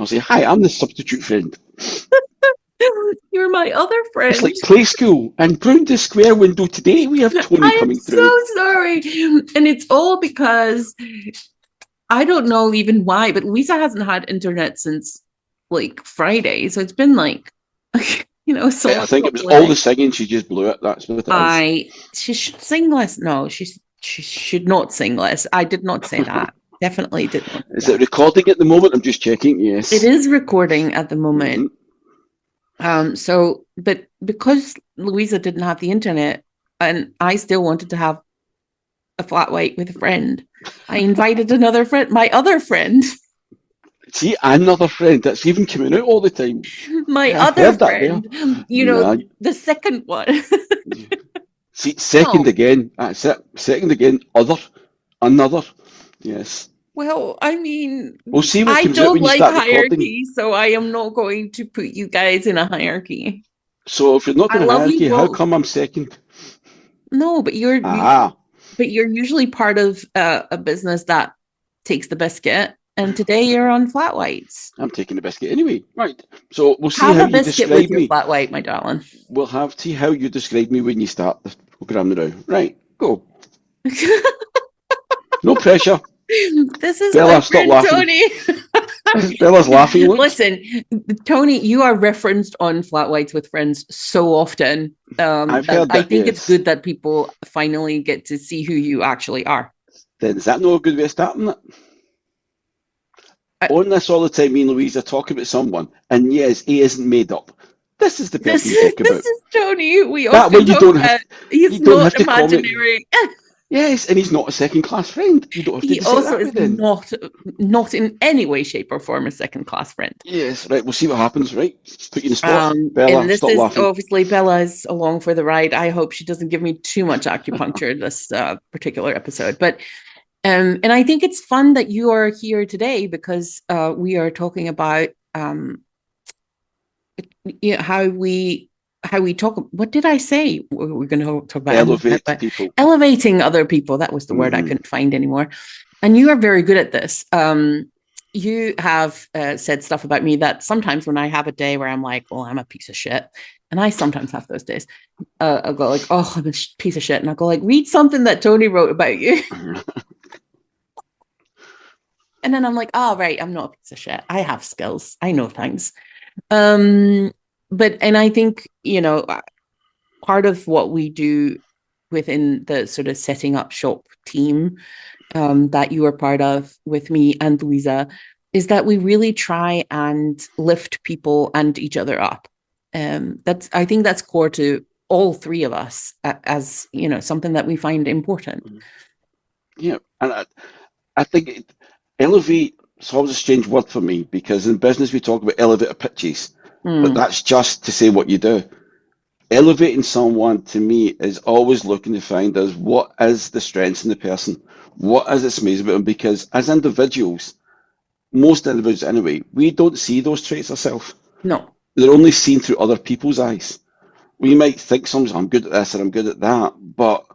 say, hi, I'm the substitute friend. You're my other friend. It's like play school and round the square window today. We have Tony coming through. I'm so sorry. And it's all because I don't know even why, but Louisa hasn't had internet since like Friday. So it's been like, so I think it was all the singing. She just blew it. That's what it is. She should sing less. No, she should not sing less. I did not say that. Definitely did not. Is it recording at the moment? I'm just checking. Yes. It is recording at the moment. But because Louisa didn't have the internet and I still wanted to have a flat white with a friend, I invited another friend, my other friend. See, another friend that's even coming out all the time. My other friend, the second one. See, second again. That's it. Second again. Another. Yes. Well, I mean, we'll see what I comes don't out when like you start hierarchy, recording. so I am not going to put you guys in a hierarchy. So if you're not in a hierarchy, how come I'm second? No, but you're usually part of a business that takes the biscuit, and today you're on flat whites. I'm taking the biscuit anyway. Right. So we'll see how you describe with me. Your flat white, my darling. We'll see how you describe me when you start the program now. Right, go. No pressure. This is Bella, my friend Tony. Bella's laughing. Listen, Tony, you are referenced on Flat Whites with Friends so often. I've heard that, I think it's good that people finally get to see who you actually are. Then is that not a good way of starting it? On this all the time, me and Louisa talk about someone, and yes, he isn't made up. This is the person you talk about. This is Tony. We often talk about he's not imaginary. Yes, and he's not a second-class friend. You don't have to he also is not in any way, shape, or form a second-class friend. Yes, right. We'll see what happens. Right, put you in the spot. Bella, and this stop is laughing. Obviously Bella is along for the ride. I hope she doesn't give me too much acupuncture this particular episode, but and I think it's fun that you are here today because we are talking about how we talk. What did I say? We're going to talk about people. Elevating other people. That was the word I couldn't find anymore. And you are very good at this. You have said stuff about me that sometimes when I have a day where I'm like, well, I'm a piece of shit. And I sometimes have those days. I'll go like, oh, I'm a piece of shit. And I'll go like, read something that Tony wrote about you. And then I'm like, oh, right, I'm not a piece of shit. I have skills. I know things. And I think, part of what we do within the sort of setting up shop team that you are part of with me and Louisa is that we really try and lift people and each other up. I think that's core to all three of us as, something that we find important. Yeah. And I think elevate is always a strange word for me because in business we talk about elevator pitches, but that's just to say what you do. Elevating someone to me is always looking to find out what is the strengths in the person, what is it amazing about them, because as individuals, most individuals anyway, we don't see those traits ourselves. No. They're only seen through other people's eyes. We might think sometimes I'm good at this or I'm good at that, but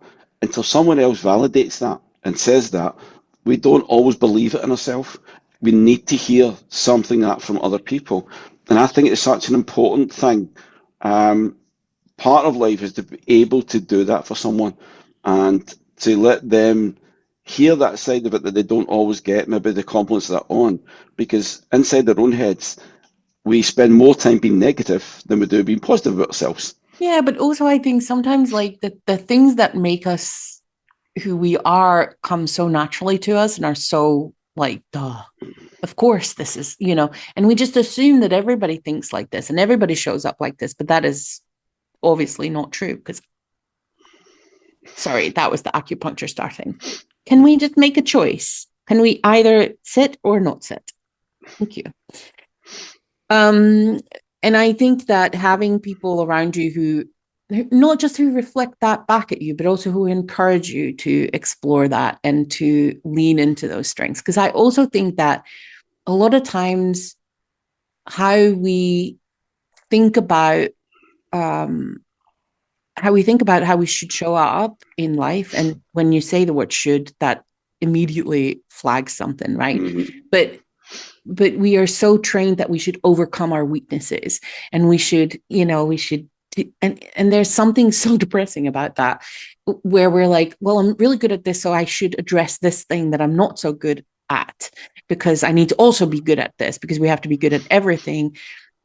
until someone else validates that and says that, we don't always believe it in ourselves. We need to hear something like that from other people. And I think it's such an important thing. Part of life is to be able to do that for someone and to let them hear that side of it that they don't always get, maybe the compliments that are on, because inside their own heads, we spend more time being negative than we do being positive about ourselves. Yeah, but also I think sometimes like the things that make us who we are come so naturally to us and are so like, duh, of course this is, and we just assume that everybody thinks like this and everybody shows up like this, but that is obviously not true because, sorry, that was the acupuncture starting. Can we just make a choice? Can we either sit or not sit? Thank you. And I think that having people around you who not just who reflect that back at you, but also who encourage you to explore that and to lean into those strengths. Because I also think that a lot of times how we think about how we should show up in life, and when you say the word should, that immediately flags something, right? But but we are so trained that we should overcome our weaknesses, and we should, and there's something so depressing about that, where we're like, well, I'm really good at this, so I should address this thing that I'm not so good at, because I need to also be good at this, because we have to be good at everything.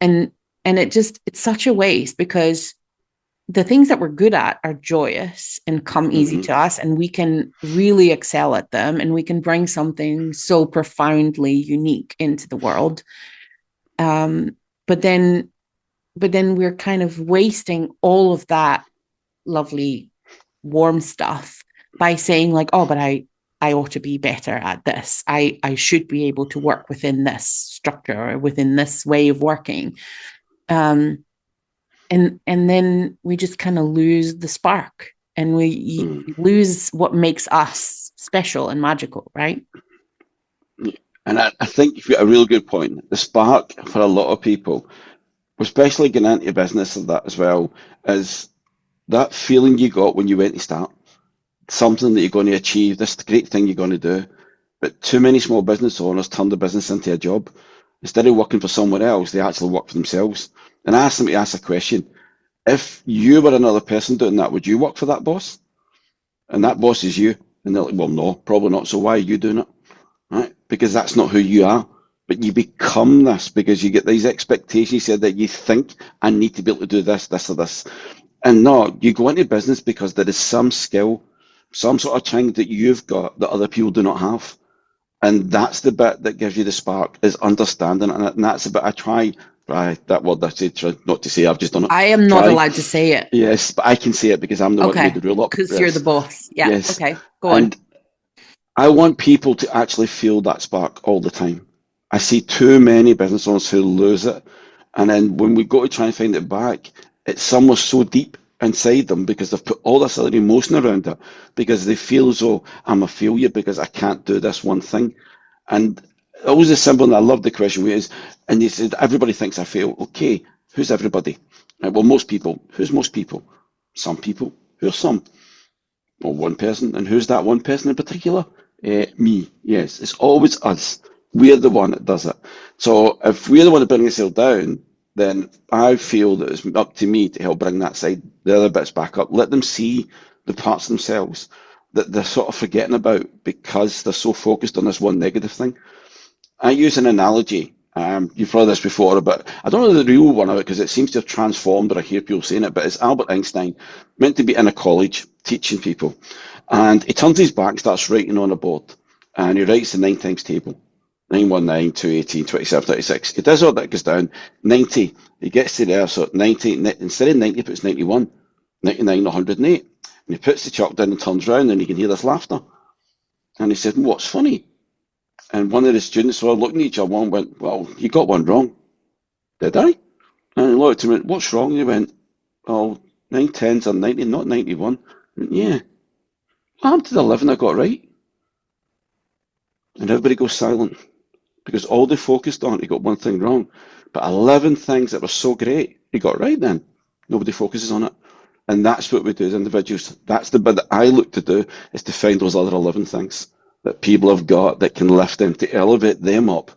And it's such a waste, because the things that we're good at are joyous and come easy to us, and we can really excel at them, and we can bring something so profoundly unique into the world. But then we're kind of wasting all of that lovely, warm stuff by saying like, oh, but I ought to be better at this. I should be able to work within this structure, or within this way of working. And then we just kind of lose the spark, and we lose what makes us special and magical, right? And I think you've got a really good point. The spark for a lot of people, especially getting into business and that as well, is that feeling you got when you went to start something that you're going to achieve, this great thing you're going to do. But too many small business owners turn the business into a job. Instead of working for someone else, they actually work for themselves. And I asked them to ask a question. If you were another person doing that, would you work for that boss? And that boss is you. And they're like, well, no, probably not. So why are you doing it? Right? Because that's not who you are. But you become this because you get these expectations. You said that you think, I need to be able to do this, this, or this. And no, you go into business because there is some skill, some sort of thing that you've got that other people do not have. And that's the bit that gives you the spark, is understanding. And that's the bit I try, that word I said, try not to say, I've just done it. I am not allowed to say it. Yes, but I can say it because I'm the one who made the rule up. Because you're the boss. Yeah. Yes. Okay, go on. And I want people to actually feel that spark all the time. I see too many business owners who lose it. And then when we go to try and find it back, it's somewhere so deep inside them because they've put all this other emotion around it, because they feel as though I'm a failure because I can't do this one thing. And always a simple, and I love the question, is, and you said, everybody thinks I fail. Okay, who's everybody? Right, well, most people. Who's most people? Some people. Who's some? Well, one person. And who's that one person in particular? Me. Yes, it's always us. We're the one that does it. So if we're the one that bring ourselves down, then I feel that it's up to me to help bring that side, the other bits back up. Let them see the parts of themselves that they're sort of forgetting about because they're so focused on this one negative thing. I use an analogy. You've heard this before, but I don't know the real one of it because it seems to have transformed, or I hear people saying it, but it's Albert Einstein, meant to be in a college teaching people. And he turns his back, starts writing on a board, and he writes the 9 times table. 919, 218, 27, 36. He does all that, goes down. 90, he gets to there, so 90, instead of 90, he puts 91, 99, 108. And he puts the chalk down and turns around, and you can hear this laughter. And he said, what's funny? And one of the students were looking at each other, one went, well, you got one wrong. Did I? And he looked at him and went, what's wrong? And he went, well, 9 tens are 90, not 91. I went, yeah. What happened to the 11 I got right? And everybody goes silent. Because all they focused on, he got one thing wrong. But 11 things that were so great, he got right then. Nobody focuses on it. And that's what we do as individuals. That's the bit that I look to do, is to find those other 11 things that people have got that can lift them, to elevate them up,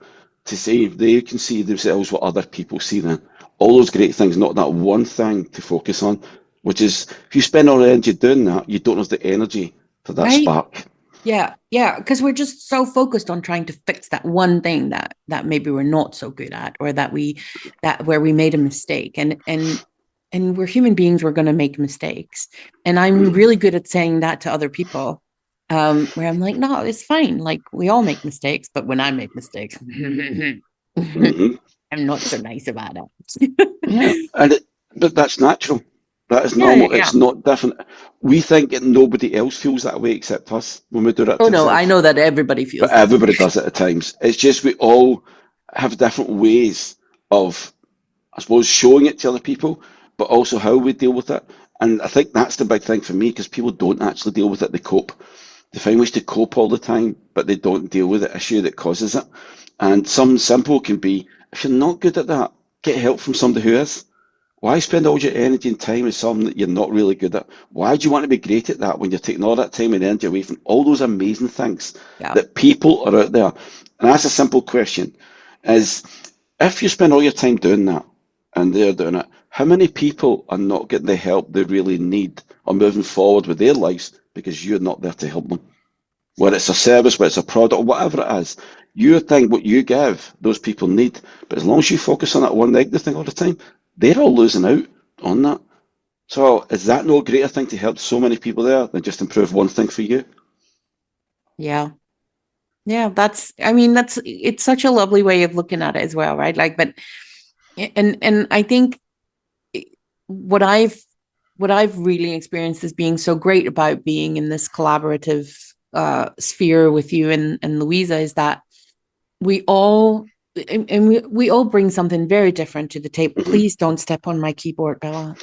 to see if they can see themselves what other people see then. All those great things, not that one thing to focus on, which is, if you spend all the energy doing that, you don't have the energy for that spark. Yeah, because we're just so focused on trying to fix that one thing that maybe we're not so good at, or that where we made a mistake. And we're human beings, we're going to make mistakes. And I'm really good at saying that to other people, where I'm like, no, it's fine. Like, we all make mistakes, but when I make mistakes, I'm not so nice about it. But that's natural. That is normal. Yeah. It's not different. We think that nobody else feels that way except us when we do it. Oh, no, I know that everybody feels that. But everybody does it at times. It's just we all have different ways of, I suppose, showing it to other people, but also how we deal with it. And I think that's the big thing for me, because people don't actually deal with it. They cope. They find ways to cope all the time, but they don't deal with the issue that causes it. And some simple can be, if you're not good at that, get help from somebody who is. Why spend all your energy and time on something that you're not really good at? Why do you want to be great at that when you're taking all that time and energy away from all those amazing things that people are out there? And that's a simple question. is if you spend all your time doing that and they're doing it, how many people are not getting the help they really need or moving forward with their lives because you're not there to help them? Whether it's a service, whether it's a product, or whatever it is, you think what you give, those people need. But as long as you focus on that one negative thing all the time, they're all losing out on that. So is that no greater thing to help so many people there than just improve one thing for you? Yeah. Yeah, it's such a lovely way of looking at it as well, right? Like, but and I think what I've really experienced as being so great about being in this collaborative sphere with you and Louisa is that we all we all bring something very different to the table. Mm-hmm. Please don't step on my keyboard, Bella.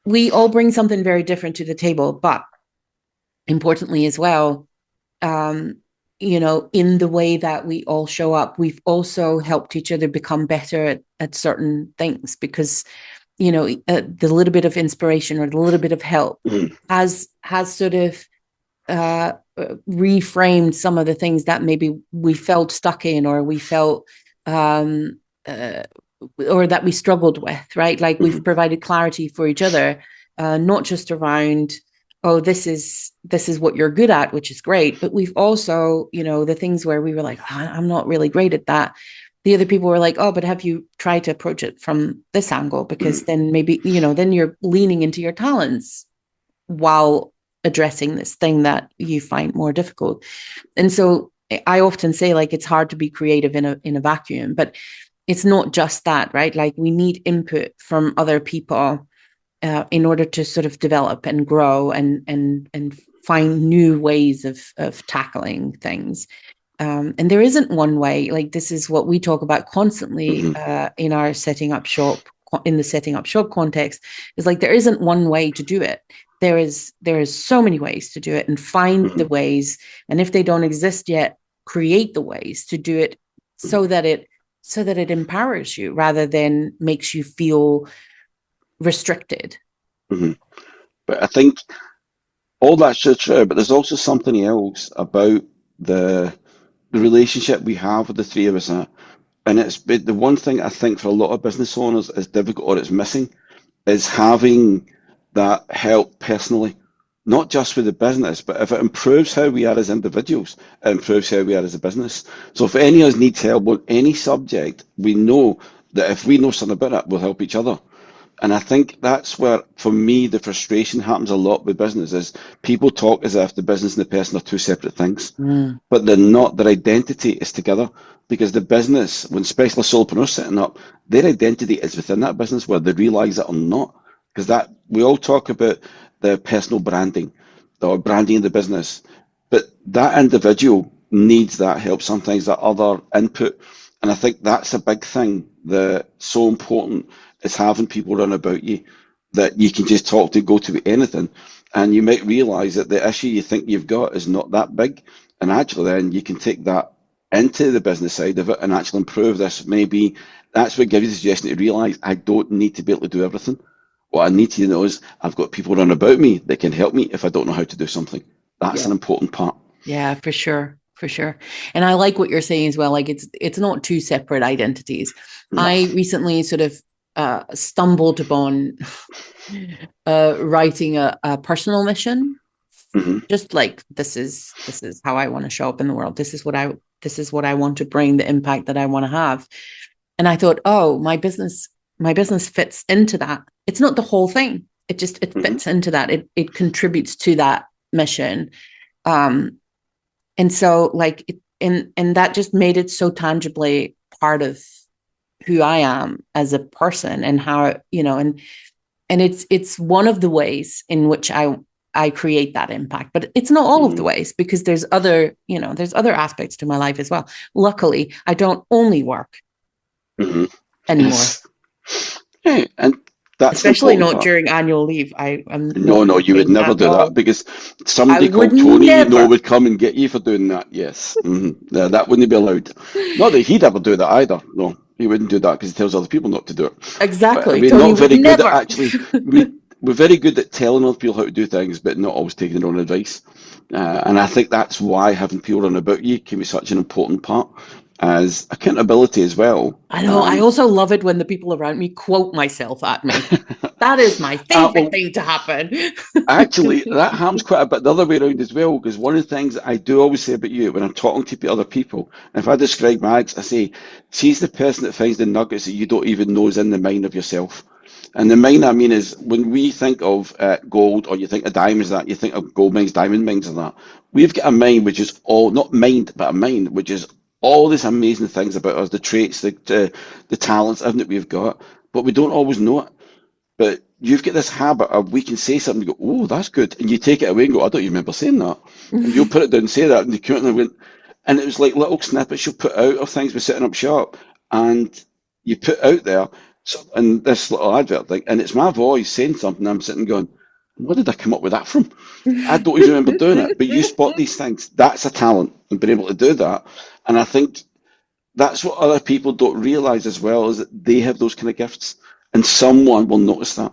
We all bring something very different to the table, but importantly as well, in the way that we all show up, we've also helped each other become better at certain things because, the little bit of inspiration or the little bit of help has sort of reframed some of the things that maybe we felt stuck in or we felt or that we struggled with, right? Like we've provided clarity for each other, not just around, oh, this is what you're good at, which is great. But we've also, the things where we were like, oh, I'm not really great at that. The other people were like, oh, but have you tried to approach it from this angle? Because then maybe, then you're leaning into your talents while addressing this thing that you find more difficult. And so I often say, like, it's hard to be creative in a vacuum, but it's not just that, right? Like we need input from other people in order to sort of develop and grow and find new ways of tackling things. And there isn't one way. Like this is what we talk about constantly in our setting up shop, in the setting up shop context, is like there isn't one way to do it. There is so many ways to do it, and find the ways. And if they don't exist yet, create the ways to do it so that it empowers you rather than makes you feel restricted. But I think all that's true, but there's also something else about the relationship we have with the three of us, and it's the one thing I think for a lot of business owners is difficult or it's missing is having that help personally, not just with the business, but if it improves how we are as individuals, it improves how we are as a business. So if any of us needs help on any subject, we know that if we know something about it, we'll help each other. And I think that's where, for me, the frustration happens a lot with business is people talk as if the business and the person are two separate things, but they're not. Their identity is together because the business, when specialist solopreneurs setting up, their identity is within that business, whether they realize it or not. Because that we all talk about the personal branding or branding of the business, but that individual needs that help, sometimes that other input. And I think that's a big thing that's so important is having people run about you that you can just talk to, go to with anything. And you might realize that the issue you think you've got is not that big. And actually then you can take that into the business side of it and actually improve this. Maybe that's what gives you the suggestion to realize I don't need to be able to do everything. What I need to know is I've got people run about me that can help me if I don't know how to do something. That's an important part. Yeah, for sure. For sure. And I like what you're saying as well. Like it's not two separate identities. No. I recently sort of stumbled upon writing a personal mission. Just like this is how I want to show up in the world. This is what I want to bring, the impact that I want to have. And I thought, oh, my business fits into that. It's not the whole thing. It fits into that. It contributes to that mission. And so like, and that just made it so tangibly part of who I am as a person and how, and it's one of the ways in which I create that impact, but it's not all of the ways because there's other aspects to my life as well. Luckily, I don't only work anymore. Yeah, and that's especially not during annual leave. No, you would never do that because somebody called Tony, would come and get you for doing that. Yes, yeah, that wouldn't be allowed. Not that he'd ever do that either. No, he wouldn't do that because he tells other people not to do it. Exactly. We're not very good at actually. we're very good at telling other people how to do things, but not always taking their own advice. And I think that's why having people run about you can be such an important part as accountability as well. I know. I also love it when the people around me quote myself at me. That is my favorite Well, thing to happen. actually, that happens quite a bit the other way around as well, because one of the things that I do always say about you when I'm talking to other people, if I describe Mags, I say, she's the person that finds the nuggets that you don't even know is in the mind of yourself. And the mind I mean is when we think of gold or you think of diamonds, that you think of gold mines, diamond mines, and that. We've got a mind which is all, not mind, but a mind which is all these amazing things about us, the traits, the talents, everything that we've got, but we don't always know it. But you've got this habit of we can say something and go, oh, that's good. And you take it away and go, I don't even remember saying that. And you'll put it down and say that. And you come out and went, and it was like little snippets you'll put out of things we're setting up shop. And you put out there, so, and this little advert thing, and it's my voice saying something. I'm sitting going, where did I come up with that from? I don't even remember doing it. But you spot these things. That's a talent and being able to do that. And I think that's what other people don't realize as well is that they have those kind of gifts. And someone will notice that.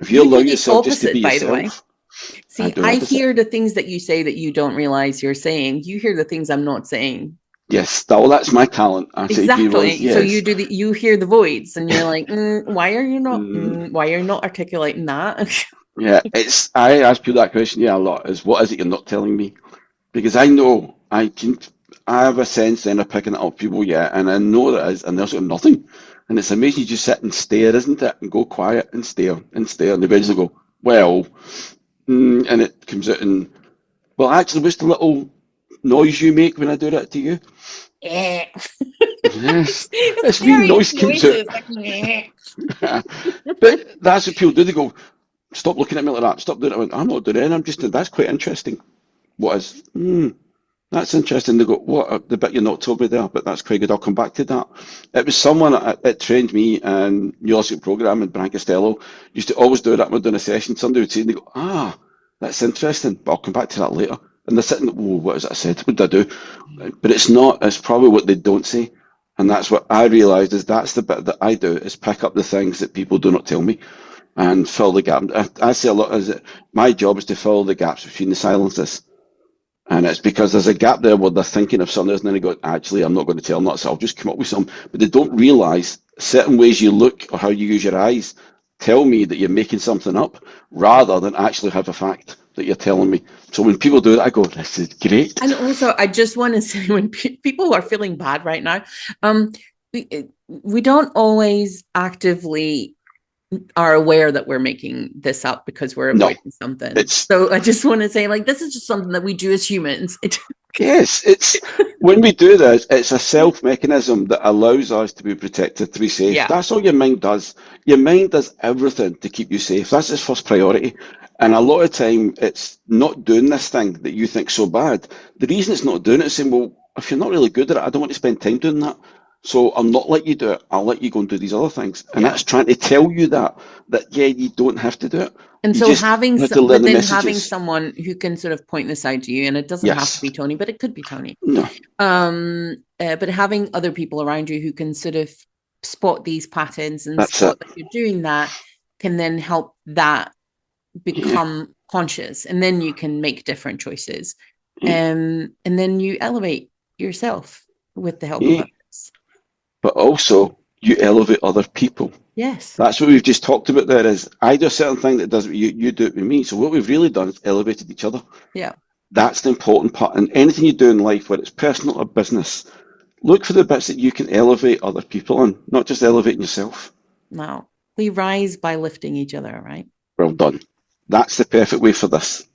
If you You allow do the yourself just to opposite, be by the way. yourself, I See, do I opposite. hear the things that you say that you don't realize you're saying. You hear the things I'm not saying. Yes, well, that's my talent. Actually, be honest, Exactly. So you yes. do you hear the voids and you're like, Mm, why are you not articulating that? yeah, it's. I ask people that question, yeah, a lot. Is what is it you're not telling me? Because I know I can. I have a sense then of picking it up people, yeah, and I know that is, and there's sort of nothing. And it's amazing you just sit and stare, isn't it? And go quiet and stare, and eventually go, well, and it comes out and well, actually, what's the little noise you make when I do that to you? Eh. Yes, It's this wee very noise comes out. noises like eh. But that's what people do. They go, stop looking at me like that. Stop doing it. I went, I'm not doing it. I'm just doing, that's quite interesting. What is? That's interesting. They go, what? The bit you're not told me there, but that's quite good. I'll come back to that. It was someone that trained me in music program in Brancastello. Used to always do that when we're doing a session. Somebody would say, and they go, that's interesting, but I'll come back to that later. And they're sitting, oh, what is it I said? What did I do? But it's not, it's probably what they don't say. And that's what I realised is that's the bit that I do is pick up the things that people do not tell me and fill the gap. I say a lot, my job is to fill the gaps between the silences. And it's because there's a gap there where they're thinking of something, and then they go, actually, I'm not going to tell them that, so I'll just come up with some. But they don't realise certain ways you look or how you use your eyes tell me that you're making something up rather than actually have a fact that you're telling me. So when people do that, I go, this is great. And also, I just want to say when people are feeling bad right now, we don't always actively are aware that we're making this up because we're No, avoiding something. it's So I just want to say, like, this is just something that we do as humans. yes, it's when we do this, it's a self mechanism that allows us to be protected, to be safe. Yeah. That's all your mind does. Your mind does everything to keep you safe. That's its first priority. And a lot of time, it's not doing this thing that you think so bad. The reason it's not doing it is saying, well, if you're not really good at it, I don't want to spend time doing that. So I'll not let you do it. I'll let you go and do these other things. And Yeah. that's trying to tell you that yeah, you don't have to do it. And You so just having have to learn the having messages. someone who can sort of point this out to you, and it doesn't have Yes. to be Tony, but it could be Tony. No. But having other people around you who can sort of spot these patterns and That's spot it. that you're doing that can then help that become conscious, and then you can make different choices. And then you elevate yourself with the help of others. But also you elevate other people. Yes. That's what we've just talked about there is I do a certain thing that does what you do it with me. So what we've really done is elevated each other. Yeah. That's the important part. And anything you do in life, whether it's personal or business, look for the bits that you can elevate other people on, not just elevating yourself. No. We rise by lifting each other, right? Well done. That's the perfect way for this.